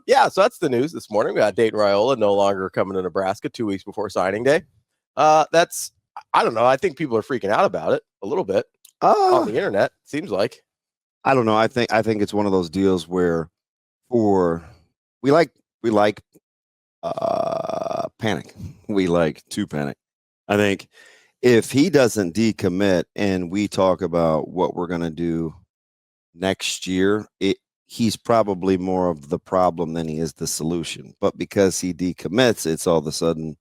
Yeah, so that's the news this morning. We got Dayton Raiola no longer coming to Nebraska 2 weeks before signing day. That's I don't know. I think people are freaking out about it a little bit on the internet. Seems like. I don't know. I think it's one of those deals where we like panic. We like to panic. I think if he doesn't decommit and we talk about what we're going to do next year, he's probably more of the problem than he is the solution. But because he decommits, it's all of a sudden.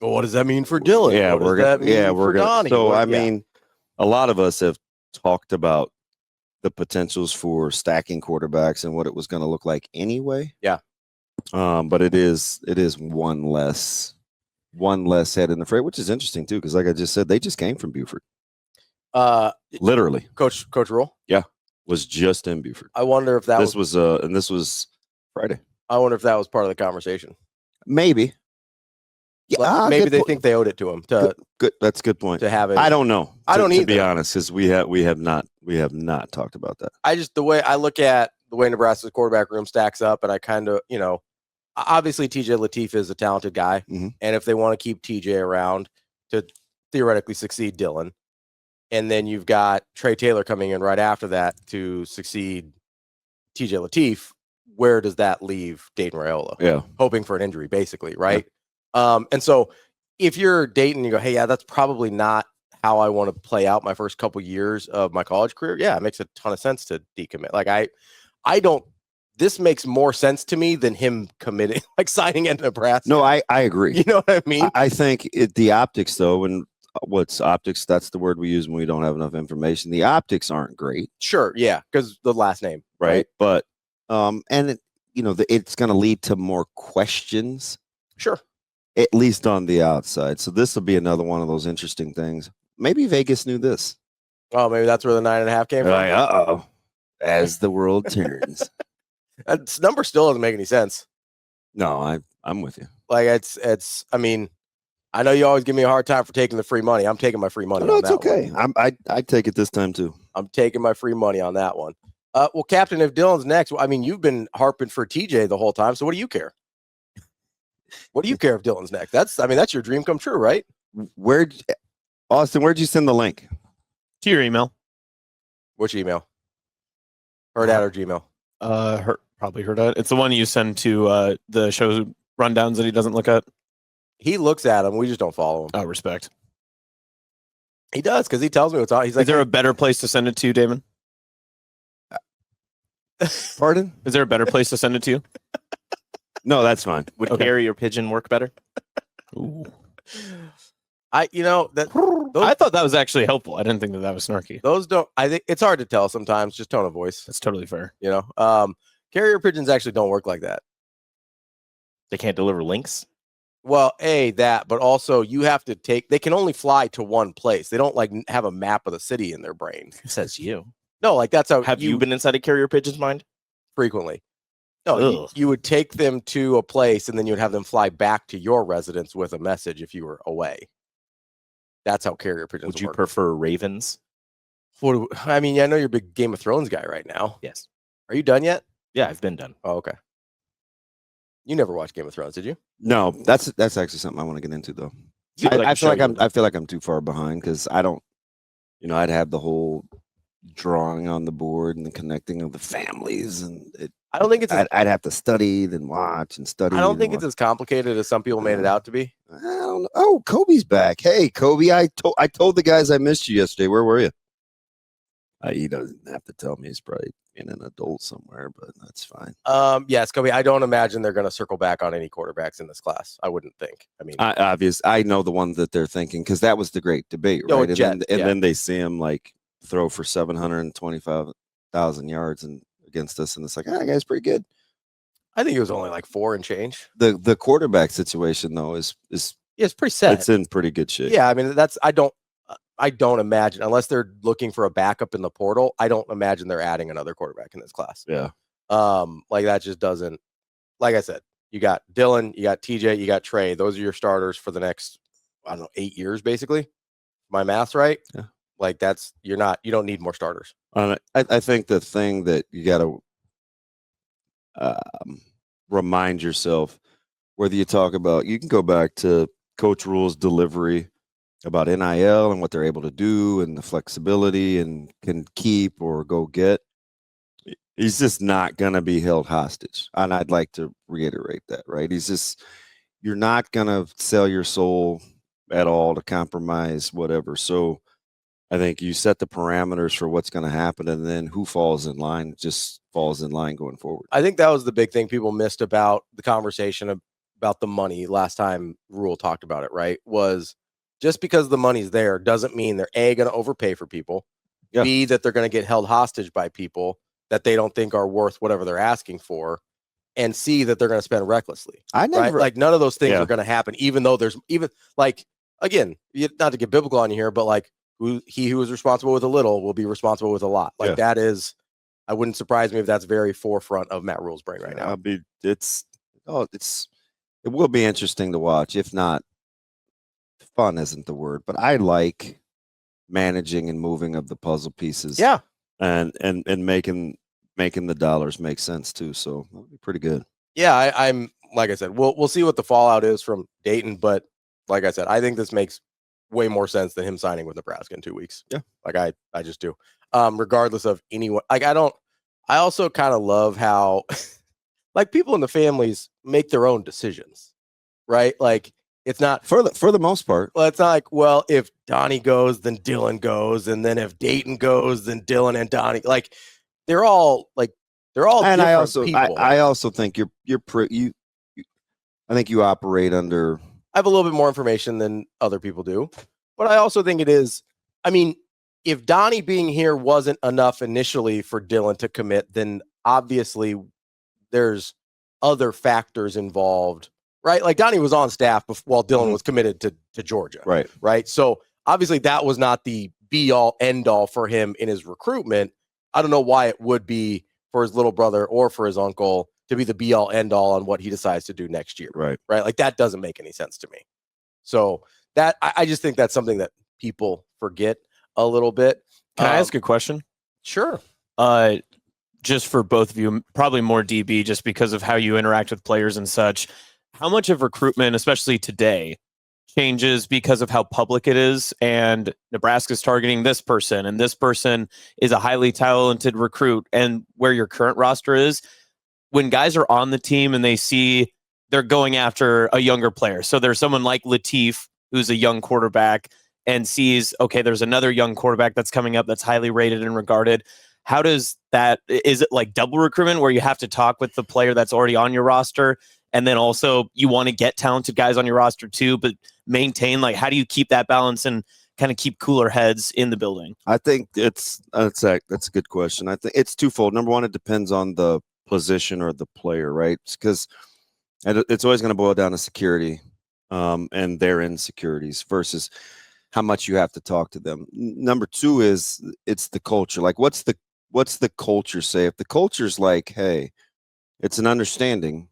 Well, what does that mean for Dylan? Yeah, what does that mean for Donnie? So I mean, a lot of us have talked about the potentials for stacking quarterbacks and what it was going to look like anyway. Yeah. But it is one less head in the fray, which is interesting too, because like I just said, they just came from Buford. Literally, Coach Rhule. Yeah, was just in Buford. I wonder if this was Friday. I wonder if that was part of the conversation. Maybe. Yeah, maybe they think they owed it to him. Good. That's a good point. To have it. I don't know. I don't either. To be honest, because we have not talked about that. The way I look at the way Nebraska's quarterback room stacks up, and I kind of, obviously TJ Lateef is a talented guy, mm-hmm. and if they want to keep TJ around to theoretically succeed Dylan, and then you've got Trey Taylor coming in right after that to succeed TJ Lateef, where does that leave Dayton Raiola? Yeah, hoping for an injury, basically, right? Yeah. And so if you're Dayton, you go, hey, yeah, that's probably not how I want to play out my first couple years of my college career. Yeah, it makes a ton of sense to decommit. Like I don't. This makes more sense to me than him committing, like signing at Nebraska. No, I agree. You know what I mean? I think the optics, though, and what's optics? That's the word we use when we don't have enough information. The optics aren't great. Sure, yeah, because the last name, right? But and it's going to lead to more questions. Sure. At least on the outside. So this will be another one of those interesting things. Maybe Vegas knew this. Oh, maybe that's where the 9.5 came from. Like, uh-oh, as the world turns. That number still doesn't make any sense. No, I'm with you. Like it's. I mean, I know you always give me a hard time for taking the free money. I'm taking my free money. No, on it's that okay. One. I take it this time too. I'm taking my free money on that one. Well, Captain, if Dylan's next, I mean, you've been harping for TJ the whole time. So what do you care? What do you care if Dylan's next? That's your dream come true, right? Austin, where'd you send the link? To your email. Which email? Hurrdat or Gmail? Probably Hurrdat. It's the one you send to the show rundowns that he doesn't look at. He looks at them. We just don't follow him. Oh, respect. He does, because he tells me what's on. He's like, is there a better place to send it to, Damon? Pardon? Is there a better place to send it to? No, that's fine. Would carrier pigeon work better? Ooh. I thought that was actually helpful. I didn't think that was snarky. Those don't. I think it's hard to tell sometimes. Just tone of voice. That's totally fair. Carrier pigeons actually don't work like that. They can't deliver links. Well, but also you have to they can only fly to one place. They don't like have a map of the city in their brain. It says you. No, like that's how. Have you been inside a carrier pigeon's mind? Frequently. No, you would take them to a place and then you would have them fly back to your residence with a message if you were away. That's how carrier pigeons Would you work. prefer ravens? I know you're a big Game of Thrones guy right now. Yes. Are you done yet? Yeah, I've been done. Oh, okay. You never watched Game of Thrones, did you? No, that's actually something I want to get into though. I feel like I'm too far behind because I don't, I'd have the whole drawing on the board and the connecting of the families and I don't think it's. I'd have to study, then watch and study. I don't think it's as complicated as some people made it out to be. I don't know. Oh, Kobe's back. Hey, Kobe, I told the guys I missed you yesterday. Where were you? He doesn't have to tell me. He's probably in an adult somewhere, but that's fine. Yes, Kobe. I don't imagine they're going to circle back on any quarterbacks in this class. I wouldn't think. I mean, I know the one that they're thinking because that was the great debate, right? Then they see him like throw for 725,000 yards and against us, and it's like, that guy's pretty good. I think it was only like 4 and change. The quarterback situation though is it's pretty set. It's in pretty good shape. Yeah, I mean I don't imagine, unless they're looking for a backup in the portal, I don't imagine they're adding another quarterback in this class. Yeah. Like that just doesn't. Like I said, you got Dylan, you got TJ, you got Trey. Those are your starters for the next 8 years, basically. My math's right. Yeah. Like you don't need more starters. I think the thing that you got to remind yourself, whether you talk about, you can go back to Coach Rhule's delivery about NIL and what they're able to do and the flexibility and can keep or go get. He's just not going to be held hostage. And I'd like to reiterate that, right? You're not going to sell your soul at all to compromise whatever. So I think you set the parameters for what's going to happen, and then who falls in line just falls in line going forward. I think that was the big thing people missed about the conversation about the money last time Rhule talked about it, right? Was just because the money's there doesn't mean they're A, going to overpay for people, Yeah. B, that they're going to get held hostage by people that they don't think are worth whatever they're asking for, and C, that they're going to spend recklessly. I never, right? Like none of those things Yeah. are going to happen, even though there's even like, again, not to get biblical on you here, but like he who is responsible with a little will be responsible with a lot. Like that is, I wouldn't surprise me if that's very forefront of Matt Rhule's brain right now. It will be interesting to watch. If not, fun isn't the word, but I like managing and moving of the puzzle pieces. Yeah. And making the dollars make sense too. So that'll be pretty good. Yeah, I'm like I said, we'll see what the fallout is from Dayton, but like I said, I think this makes way more sense than him signing with Nebraska in 2 weeks. Yeah. Like I just do. Regardless of anyone, like I also kind of love how like people in the families make their own decisions, right? Like it's not for the most part. Well, it's not like, well, if Donnie goes, then Dylan goes, and then if Dayton goes, then Dylan and Donnie. Like they're all And I also people. I also think I think you operate under. I have a little bit more information than other people do, but I also think it is. I mean, if Donnie being here wasn't enough initially for Dylan to commit, then obviously there's other factors involved, right? Like Donnie was on staff while Dylan was committed to Georgia, Right. Right. So obviously that was not the be all end all for him in his recruitment. I don't know why it would be for his little brother or for his uncle to be the be all end all on what he decides to do next year. Right. Right. Like that doesn't make any sense to me. So that I just think that's something that people forget a little bit. Can I ask a question? Sure. Just for both of you, probably more DB, just because of how you interact with players and such. How much of recruitment, especially today, changes because of how public it is, and Nebraska's targeting this person, and this person is a highly talented recruit, and where your current roster is, when guys are on the team and they see they're going after a younger player. So there's someone like Latif, who's a young quarterback, and sees, okay, there's another young quarterback that's coming up that's highly rated and regarded. How does that, is it like double recruitment where you have to talk with the player that's already on your roster, and then also you want to get talented guys on your roster too, but maintain, like, how do you keep that balance and kind of keep cooler heads in the building? I think that's a good question. I think it's twofold. Number one, it depends on the position or the player, right? Because it's always going to boil down to security and their insecurities versus how much you have to talk to them. Number two is it's the culture. Like, what's the culture say? If the culture's like, hey, it's an understanding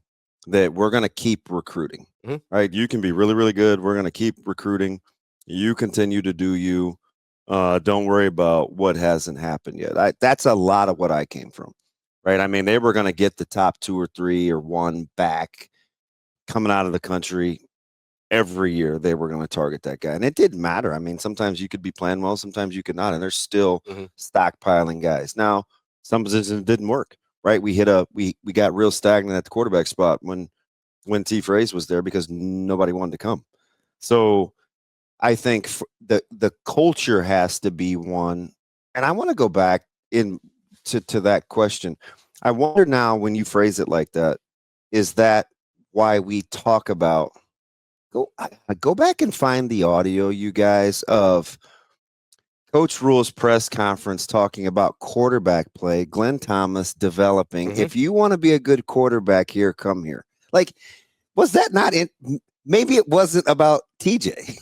that we're going to keep recruiting, right? You can be really, really good. We're going to keep recruiting. You continue to do you. Don't worry about what hasn't happened yet. That's a lot of what I came from, right? I mean, they were going to get the top 2 or 3 or 1 back coming out of the country. Every year they were going to target that guy. And it didn't matter. I mean, sometimes you could be playing well, sometimes you could not. And they're still stockpiling guys. Now, some positions didn't work, right? We got real stagnant at the quarterback spot when T. Fraze was there because nobody wanted to come. So I think the culture has to be one. And I want to go back to that question. I wonder now, when you phrase it like that, is that why we talk about, go back and find the audio, you guys, of Coach Rhule's press conference talking about quarterback play, Glenn Thomas developing. If you want to be a good quarterback here, come here. Like, was that not it? Maybe it wasn't about TJ.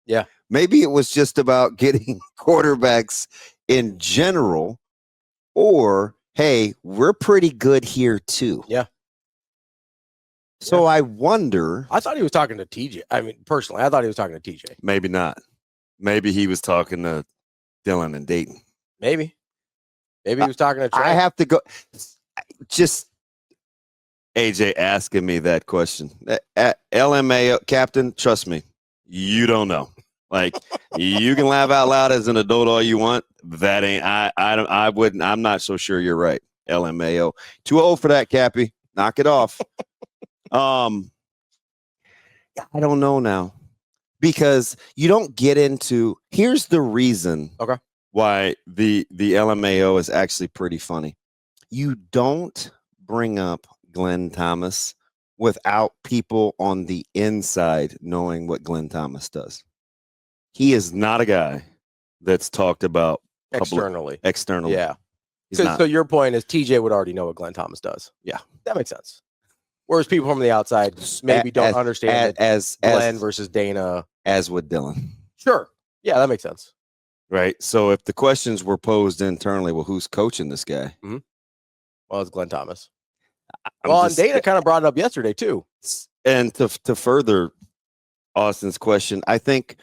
Yeah. Maybe it was just about getting quarterbacks in general, or, hey, we're pretty good here too. Yeah. So I wonder. I thought he was talking to TJ. I mean, personally, I thought he was talking to TJ. Maybe not. Maybe he was talking to Dylan and Dayton. Maybe he was talking to Trey. I have to go. Just AJ asking me that question. LMAO captain, trust me, you don't know. Like, you can laugh out loud as an adult all you want. That ain't. I wouldn't. I'm not so sure you're right. LMAO. Too old for that, Cappy. Knock it off. I don't know now, because you don't get into. Here's the reason. Okay. Why the LMAO is actually pretty funny. You don't bring up Glenn Thomas without people on the inside knowing what Glenn Thomas does. He is not a guy that's talked about externally. Yeah. So your point is TJ would already know what Glenn Thomas does. Yeah. That makes sense. Whereas people from the outside maybe don't understand as Glenn versus Dana. As would Dylan. Sure. Yeah, that makes sense. Right. So if the questions were posed internally, well, who's coaching this guy? Mm-hmm. Well, it's Glenn Thomas. And Dana kind of brought it up yesterday too. And to further Austin's question, I think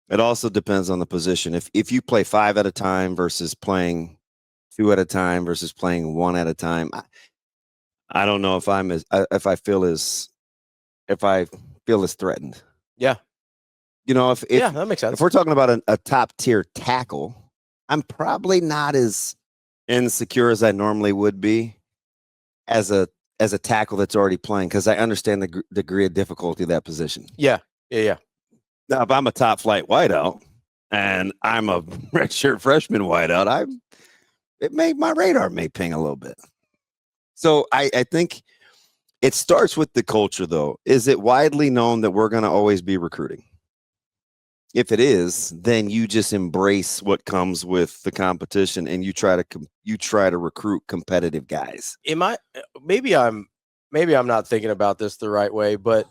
it also depends on the position. If you play 5 at a time versus playing 2 at a time versus playing 1 at a time, I don't know if I feel as threatened. Yeah. If that makes sense. If we're talking about a top tier tackle, I'm probably not as insecure as I normally would be as a tackle that's already playing, because I understand the degree of difficulty of that position. Yeah. Now, if I'm a top flight wideout and I'm a redshirt freshman wideout, my radar may ping a little bit. So I think it starts with the culture, though. Is it widely known that we're going to always be recruiting? If it is, then you just embrace what comes with the competition, and you try to recruit competitive guys. Maybe I'm not thinking about this the right way, but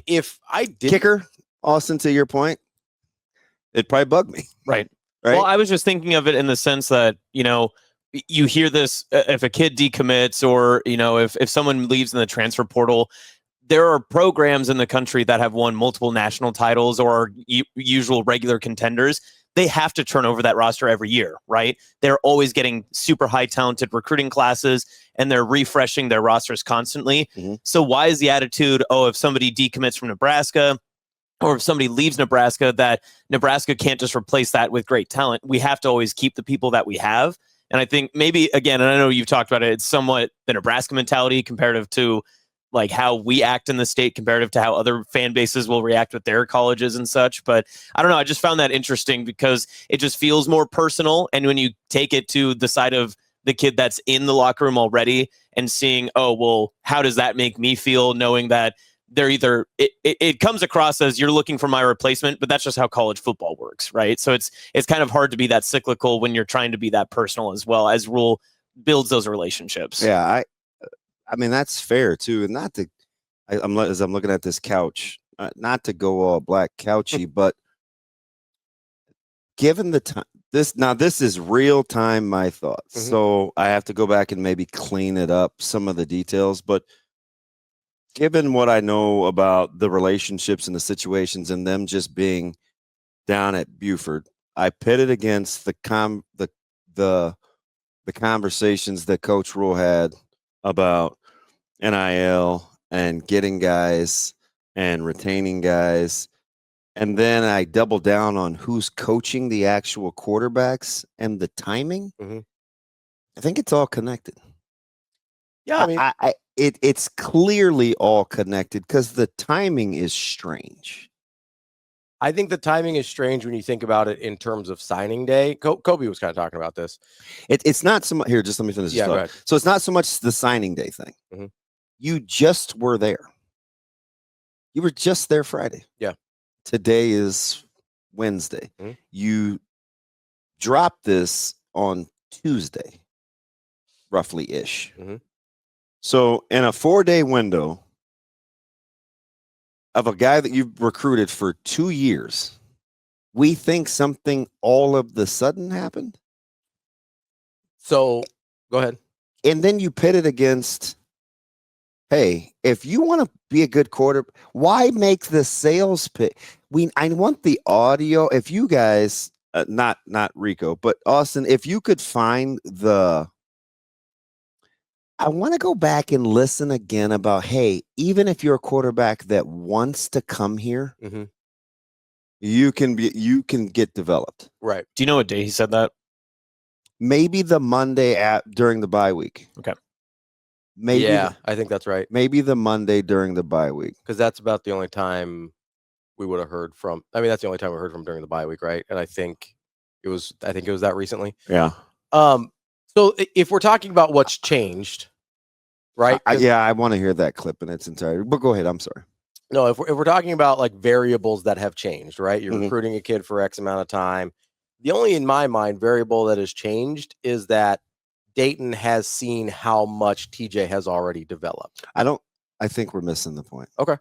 if I did kicker, Austin, to your point, it'd probably bug me. Right. Well, I was just thinking of it in the sense that, you hear this if a kid decommits, or, if someone leaves in the transfer portal. There are programs in the country that have won multiple national titles or are usual regular contenders. They have to turn over that roster every year, right? They're always getting super high talented recruiting classes, and they're refreshing their rosters constantly. Mm-hmm. So why is the attitude, if somebody decommits from Nebraska, or if somebody leaves Nebraska, that Nebraska can't just replace that with great talent? We have to always keep the people that we have. And I think maybe, again, and I know you've talked about it, it's somewhat the Nebraska mentality comparative to like how we act in the state comparative to how other fan bases will react with their colleges and such. But I don't know. I just found that interesting because it just feels more personal. And when you take it to the side of the kid that's in the locker room already and seeing, how does that make me feel, knowing that they're either it comes across as you're looking for my replacement, but that's just how college football works, right? So it's kind of hard to be that cyclical when you're trying to be that personal as well, as Rhule builds those relationships. Yeah, I mean, that's fair too, and not to. As I'm looking at this couch, not to go all black couchy, but given the time, this is real time. My thoughts, so I have to go back and maybe clean it up, some of the details. But given what I know about the relationships and the situations and them just being down at Buford, I pit it against the conversations that Coach Rhule had about NIL and getting guys and retaining guys. And then I double down on who's coaching the actual quarterbacks and the timing. Mm-hmm. I think it's all connected. Yeah, I mean, it's clearly all connected because the timing is strange. I think the timing is strange when you think about it in terms of signing day. Kobe was kind of talking about this. It's not so much here. Just let me finish this go thought. ahead. So it's not so much the signing day thing. Mm-hmm. You just were there. You were just there Friday. Yeah. Today is Wednesday. Mm-hmm. You dropped this on Tuesday, roughly ish. Mm-hmm. So in a 4-day window of a guy that you've recruited for 2 years, we think something all of the sudden happened. So go ahead. And then you pit it against, hey, if you want to be a good quarterback, why make the sales pitch? I want the audio. If you guys, not Rico, but Austin, if you could find the I want to go back and listen again about, hey, even if you're a quarterback that wants to come here, Mm-hmm. you can get developed. Right. Do you know what day he said that? Maybe the Monday during the bye week. Okay. Maybe yeah, I think that's right. maybe the Monday during the bye week. Because that's about the only time we would have heard from. I mean, that's the only time we heard from during the bye week, right? And I think it was that recently. Yeah. So if we're talking about what's changed, right? I want to hear that clip in its entirety. But go ahead. I'm sorry. No, if we're talking about like variables that have changed, right? You're Mhm. recruiting a kid for X amount of time. The only, in my mind, variable that has changed is that Dayton has seen how much TJ has already developed. I think we're missing the point. Okay.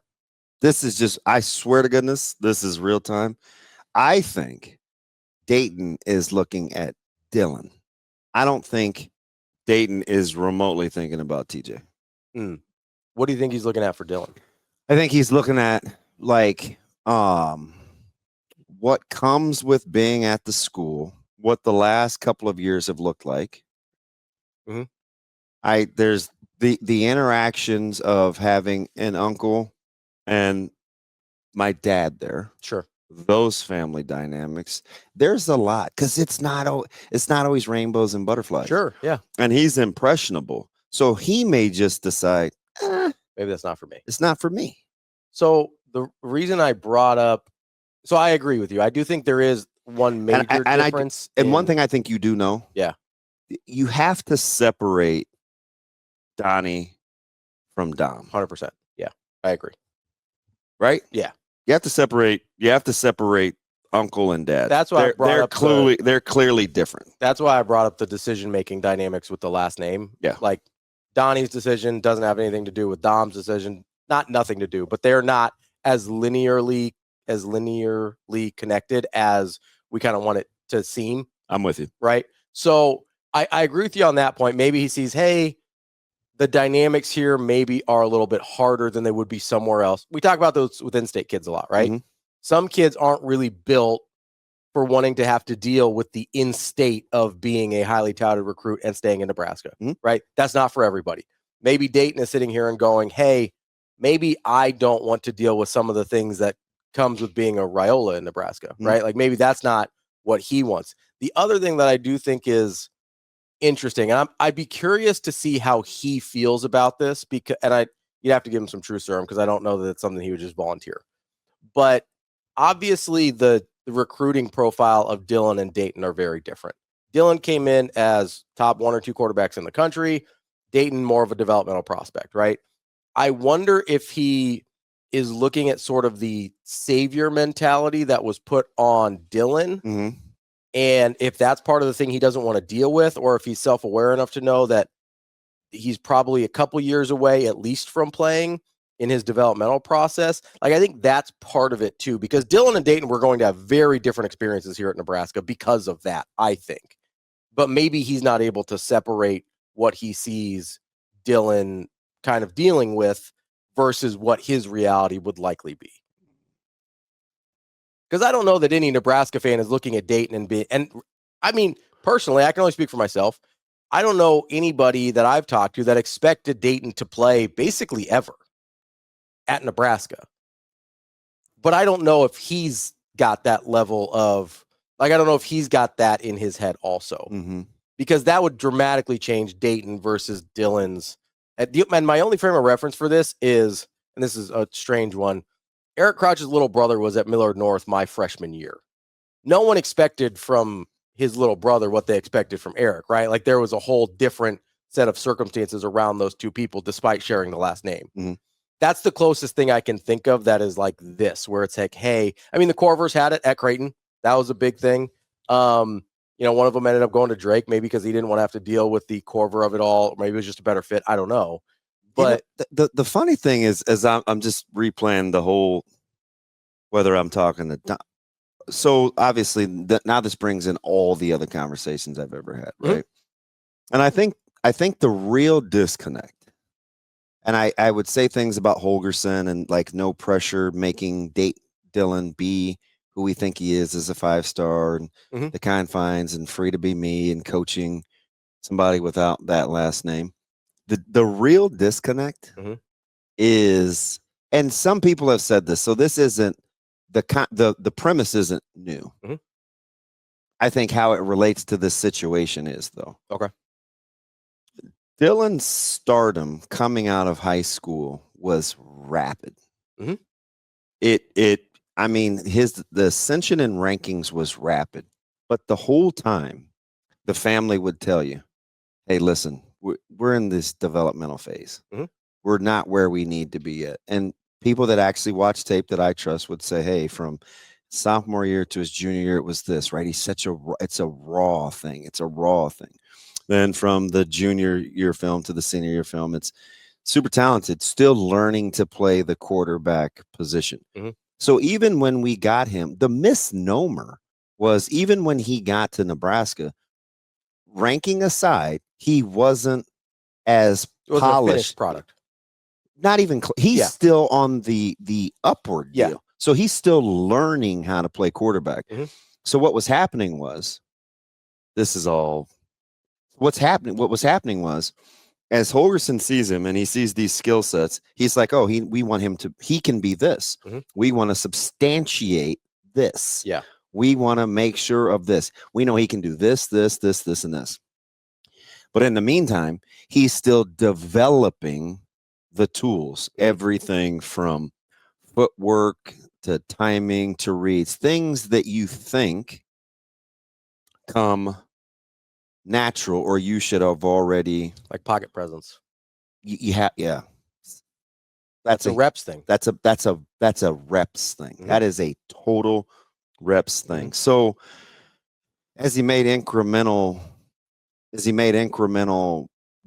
This is just, I swear to goodness, this is real time. I think Dayton is looking at Dylan. I don't think Dayton is remotely thinking about TJ. What do you think he's looking at for Dylan? I think he's looking at like what comes with being at the school, what the last couple of years have looked like. Mhm. There's the interactions of having an uncle and my dad there. Sure. Those family dynamics. There's a lot because it's not always rainbows and butterflies. Sure. Yeah. And he's impressionable, so he may just decide, Maybe that's not for me. it's not for me. So the reason I brought up, so I agree with you. I do think there is one major difference. And one thing I think you do know, Yeah. you have to separate Donnie from Dom, 100%. Yeah, I agree. right? Yeah. You have to separate uncle and dad. That's why I brought they're up they're clearly different. That's why I brought up the decision-making dynamics with the last name. Yeah. Like Donnie's decision doesn't have anything to do with Dom's decision. Nothing to do, but they're not as linearly connected as we kind of want it to seem. I'm with you. Right. So I agree with you on that point. Maybe he sees, hey, the dynamics here maybe are a little bit harder than they would be somewhere else. We talk about those with in-state kids a lot, right? Mhm. Some kids aren't really built for wanting to have to deal with the in-state of being a highly touted recruit and staying in Nebraska, right? That's not for everybody. Maybe Dayton is sitting here and going, hey, maybe I don't want to deal with some of the things that comes with being a Raiola in Nebraska, right? Like maybe that's not what he wants. The other thing that I do think is interesting, and I'd be curious to see how he feels about this, because, and you'd have to give him some truth serum because I don't know that it's something he would just volunteer. But obviously the recruiting profile of Dylan and Dayton are very different. Dylan came in as top 1 or 2 quarterbacks in the country. Dayton, more of a developmental prospect, right? I wonder if he is looking at sort of the savior mentality that was put on Dylan. Mm-hmm. And if that's part of the thing he doesn't want to deal with, or if he's self-aware enough to know that he's probably a couple years away, at least from playing in his developmental process. Like, I think that's part of it too, because Dylan and Dayton were going to have very different experiences here at Nebraska because of that, I think. But maybe he's not able to separate what he sees Dylan kind of dealing with versus what his reality would likely be. Because I don't know that any Nebraska fan is looking at Dayton and I mean, personally, I can only speak for myself. I don't know anybody that I've talked to that expected Dayton to play basically ever at Nebraska. But I don't know if he's got that level of, like, I don't know if he's got that in his head also. Mm-hmm. Because that would dramatically change Dayton versus Dylan's. And my only frame of reference for this is, and this is a strange one, Eric Crouch's little brother was at Millard North my freshman year. No one expected from his little brother what they expected from Eric, right? Like, there was a whole different set of circumstances around those two people, despite sharing the last name. Mm-hmm. That's the closest thing I can think of that is like this, where it's like, hey, I mean, the Corvers had it at Creighton. That was a big thing. You know, one of them ended up going to Drake, maybe because he didn't want to have to deal with the Corver of it all. Or maybe it was just a better fit. I don't know. But the funny thing is, as I'm just replaying the whole, whether I'm talking to so obviously now this brings in all the other conversations I've ever had, right? Mm-hmm. And I think the real disconnect, and I would say things about Holgerson and like no pressure making Dylan be who we think he is as a 5-star and the confines and free to be me and coaching somebody without that last name. The real disconnect Mhm. is, and some people have said this, so this isn't the premise isn't new. Mhm. I think how it relates to this situation is, though. Okay. Dylan's stardom coming out of high school was rapid. Mhm. I mean, the ascension in rankings was rapid, but the whole time the family would tell you, hey, listen, we're in this developmental phase. Mhm. We're not where we need to be yet. And people that actually watch tape that I trust would say, hey, from sophomore year to his junior year, it was this, right? It's a raw thing. It's a raw thing. Then from the junior year film to the senior year film, it's super talented, still learning to play the quarterback position. Mhm. So even when we got him, the misnomer was even when he got to Nebraska, ranking aside, he wasn't as It wasn't a polished finished product. Not even he's Yeah. still on the upward Yeah. deal. So he's still learning how to play quarterback. Mhm. So what was happening was what was happening was as Holgerson sees him and he sees these skill sets, he's like, oh, we want him he can be this. Mhm. We want to substantiate this. Yeah. We want to make sure of this. We know he can do this, this, this, this, and this. But in the meantime, he's still developing the tools, everything from footwork to timing to reads, things that you think come natural or you should have already. Like pocket presence. You have, yeah. That's a reps thing. That's a reps thing. Mhm. That is a total reps thing. So as he made incremental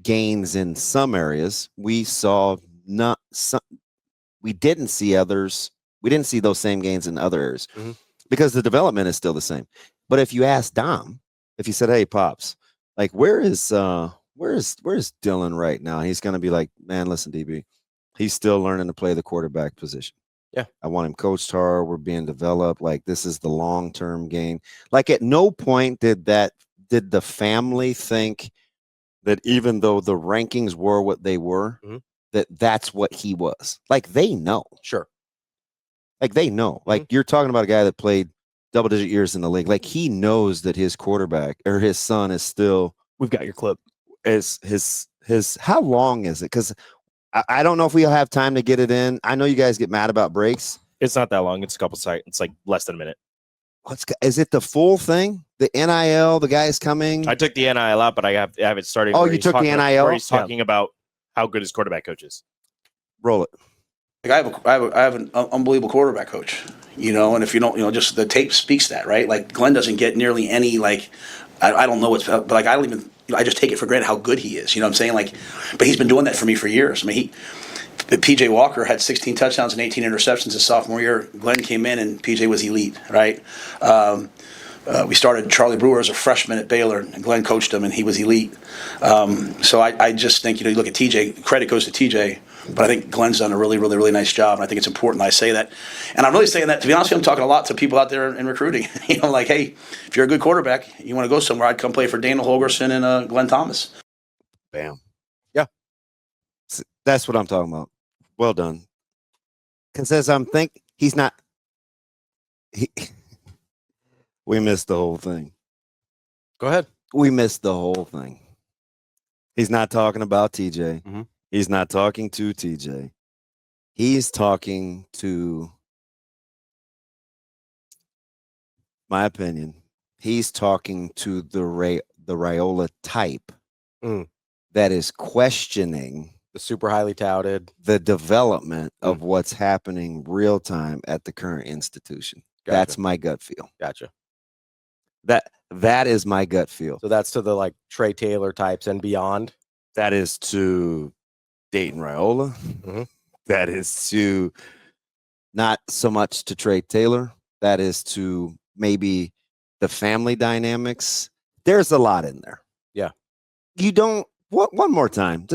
gains in some areas, we saw not some. We didn't see others. We didn't see those same gains in other areas Mhm. because the development is still the same. But if you ask Dom, if you said, "Hey, pops, like where is Dylan right now?" He's going to be like, "Man, listen, DB, he's still learning to play the quarterback position. Yeah, I want him coached hard. We're being developed. Like this is the long-term game." Like at no point did the family think that even though the rankings were what they were, Mhm. that's what he was. Like they know. Sure. Like they know. Like you're talking about a guy that played double-digit years in the league. Like he knows that his quarterback or his son is still. We've got your clip. Is his how long is it? Because I don't know if we'll have time to get it in. I know you guys get mad about breaks. It's not that long. It's a couple sites. It's like less than a minute. Is it the full thing? The NIL, the guys coming? I took the NIL out, but I have it started. Oh, where you he's took the talking about- NIL? Where he's talking about how good his quarterback coach is. Roll it. Like I have an unbelievable quarterback coach, and if you don't, just the tape speaks that, right? Like Glenn doesn't get nearly any, like, I don't know but like I don't even, I just take it for granted how good he is, you know what I'm saying? Like, but he's been doing that for me for years. I mean, PJ Walker had 16 touchdowns and 18 interceptions his sophomore year. Glenn came in and PJ was elite, right? We started Charlie Brewer as a freshman at Baylor, and Glenn coached him, and he was elite. So I just think, you look at TJ, credit goes to TJ, but I think Glenn's done a really, really, really nice job, and I think it's important I say that. And I'm really saying that, to be honest with you, I'm talking a lot to people out there in recruiting. Like, hey, if you're a good quarterback, you want to go somewhere, I'd come play for Daniel Holgerson and Glenn Thomas. Bam. Yeah. That's what I'm talking about. Well done. Because as I'm thinking, he's not. We missed the whole thing. Go ahead. We missed the whole thing. He's not talking about TJ. Mhm. He's not talking to TJ. He's talking to, my opinion, he's talking to the Raiola type that is questioning The super highly touted. the development of what's happening real time at the current institution. Gotcha. That's my gut feel. Gotcha. That is my gut feel. So that's to the like Trey Taylor types and beyond. That is to Dayton Raiola. Mhm. That is to not so much to Trey Taylor. That is to maybe the family dynamics. There's a lot in there. Yeah. You don't. What? One more time.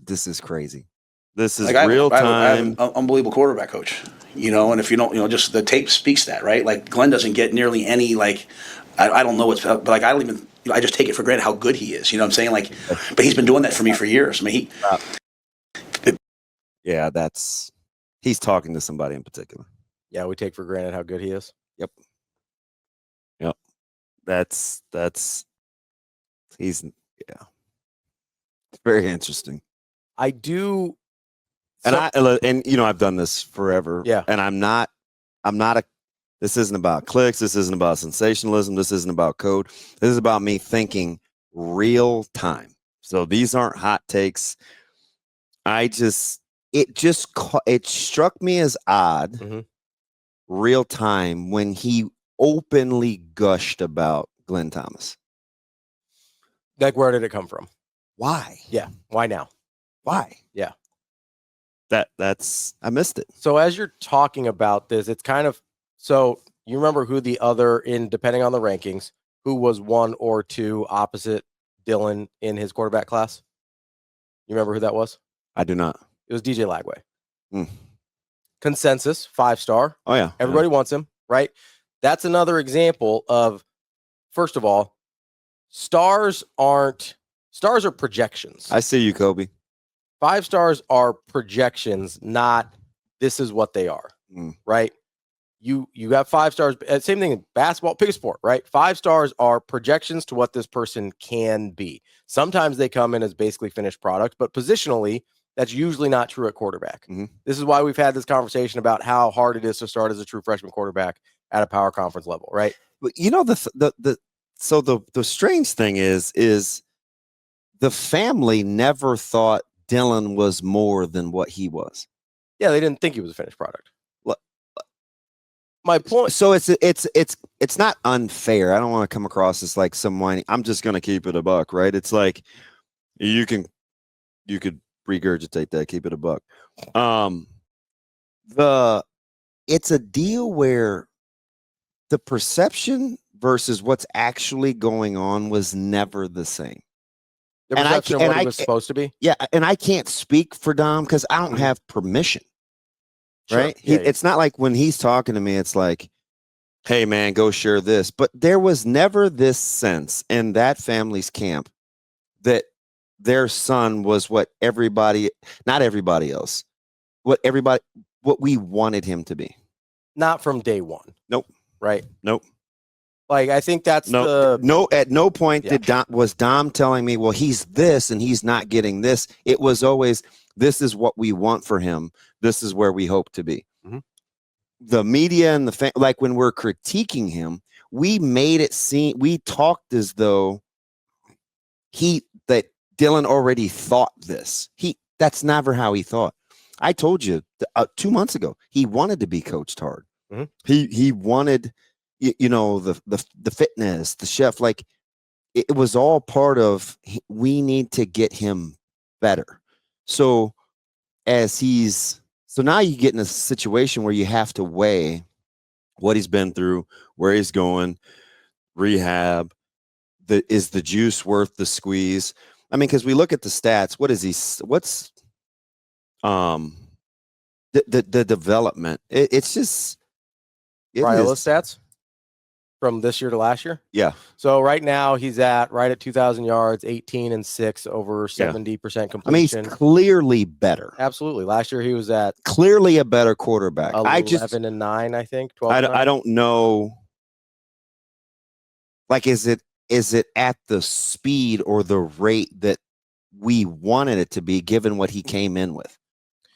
This is crazy. This is Like real I have time. an unbelievable quarterback coach, and if you don't, just the tape speaks that, right? Like Glenn doesn't get nearly any, like, I don't know but like I don't even, I just take it for granted how good he is. You know what I'm saying? Like, but he's been doing that for me for years. I mean, Yeah, he's talking to somebody in particular. Yeah, we take for granted how good he is. Yep. That's he's yeah. It's very interesting. I do. And I've done this forever. Yeah. And I'm not a this isn't about clicks, this isn't about sensationalism, this isn't about code. This is about me thinking real time. So these aren't hot takes. It struck me as odd real time when he openly gushed about Glenn Thomas. Like, where did it come from? Why? Yeah. Why now? Why? Yeah. That's I missed it. So as you're talking about this, it's kind of, so you remember who the other, depending on the rankings, who was 1 or 2 opposite Dylan in his quarterback class? You remember who that was? I do not. It was DJ Lagway. Mm. Consensus, 5-star. Oh yeah. Everybody wants him, right? That's another example of, first of all, stars are projections. I see you, Kobe. 5 stars are projections, not this is what they are, right? You got 5 stars. Same thing in basketball, pick a sport, right? 5 stars are projections to what this person can be. Sometimes they come in as basically finished product, but positionally, that's usually not true at quarterback. This is why we've had this conversation about how hard it is to start as a true freshman quarterback at a power conference level, right? But you know, the strange thing is the family never thought Dylan was more than what he was. Yeah, they didn't think he was a finished product. What? My point. So it's not unfair. I don't want to come across as like some whiny. I'm just going to keep it a buck, right? It's like you could regurgitate that, keep it a buck. It's a deal where the perception versus what's actually going on was never the same. The perception of what it was supposed to be. Yeah, and I can't speak for Dom because I don't have permission. Sure. Right? Yeah, It's not like when he's talking to me, it's like, hey man, go share this. But there was never this sense in that family's camp that their son was what not everybody else, what we wanted him to be. Not from day one. Nope. Right? Nope. Like, I think that's at no point was Dom telling me, well, he's this and he's not getting this. It was always, this is what we want for him. This is where we hope to be. The media and like when we're critiquing him, we made it seem, we talked as though that Dylan already thought this. That's never how he thought. I told you 2 months ago, he wanted to be coached hard. He wanted, the fitness, the chef, like it was all part of, we need to get him better. So now you get in a situation where you have to weigh what he's been through, where he's going, rehab, is the juice worth the squeeze? I mean, because we look at the stats, what's the development? It's just Raiola stats from this year to last year. Yeah. So right now he's right at 2,000 yards, 18-6, over 70% completion. I mean, he's clearly better. Absolutely. Last year he was at clearly a better quarterback. 11-9, I think. 12. I don't know. Like, is it at the speed or the rate that we wanted it to be, given what he came in with,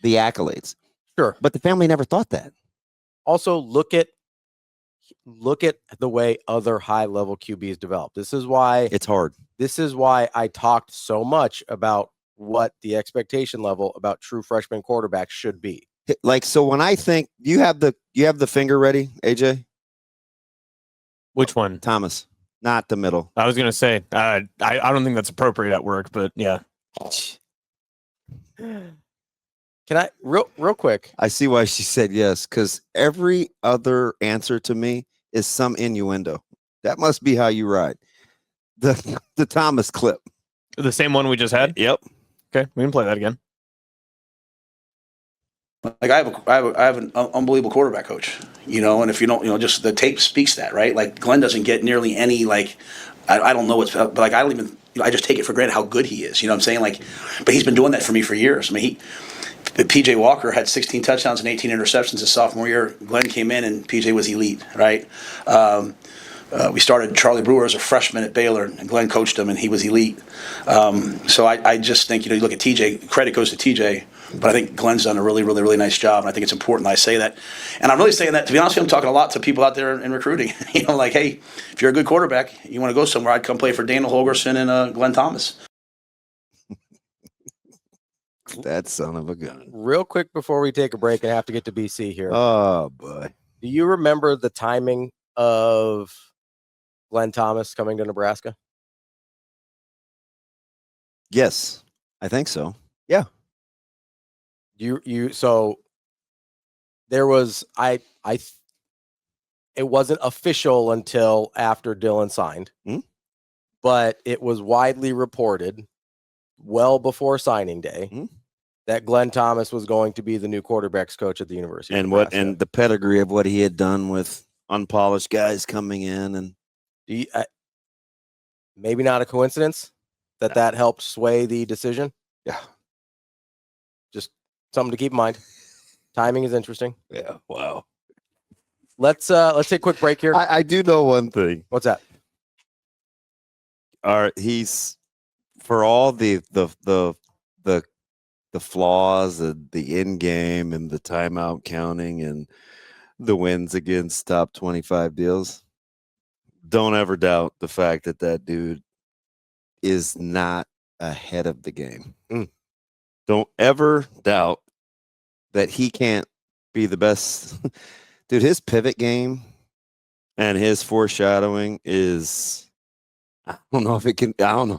the accolades? Sure. But the family never thought that. Also, look at the way other high-level QBs develop. This is why it's hard. This is why I talked so much about what the expectation level about true freshman quarterbacks should be. Like, so when I think you have the finger ready, AJ? Which one? Thomas, not the middle. I was going to say, I don't think that's appropriate at work, but yeah. Can I real quick? I see why she said yes, because every other answer to me is some innuendo. That must be how you ride. The Thomas clip. The same one we just had? Yep. Okay, we can play that again. Like I have an unbelievable quarterback coach, and if you don't, just the tape speaks that, right? Like Glenn doesn't get nearly any, like, I don't know what's, but like I don't even, I just take it for granted how good he is. You know what I'm saying? Like, but he's been doing that for me for years. I mean, PJ Walker had 16 touchdowns and 18 interceptions his sophomore year. Glenn came in and PJ was elite, right? We started Charlie Brewer as a freshman at Baylor, and Glenn coached him, and he was elite. So I just think, you look at TJ, credit goes to TJ, but I think Glenn's done a really, really, really nice job, and I think it's important that I say that. And I'm really saying that, to be honest with you, I'm talking a lot to people out there in recruiting. Like, hey, if you're a good quarterback, you want to go somewhere, I'd come play for Daniel Holgerson and Glenn Thomas. That son of a gun. Real quick before we take a break and have to get to BC here. Oh, boy. Do you remember the timing of Glenn Thomas coming to Nebraska? Yes, I think so. So there was it wasn't official until after Dylan signed, but it was widely reported well before signing day that Glenn Thomas was going to be the new quarterbacks coach at the University of Nebraska. And the pedigree of what he had done with unpolished guys coming in, and maybe not a coincidence that helped sway the decision. Yeah. Just something to keep in mind. Timing is interesting. Yeah. Wow. Let's take a quick break here. I do know one thing. What's that? All right, he's, for all the flaws and the in game and the timeout counting and the wins against top 25 deals, don't ever doubt the fact that dude is not ahead of the game. Don't ever doubt that he can't be the best. Dude, his pivot game and his foreshadowing is, I don't know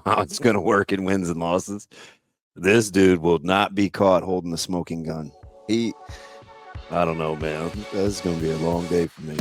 how it's going to work in wins and losses. This dude will not be caught holding the smoking gun. I don't know, man. This is going to be a long day for me.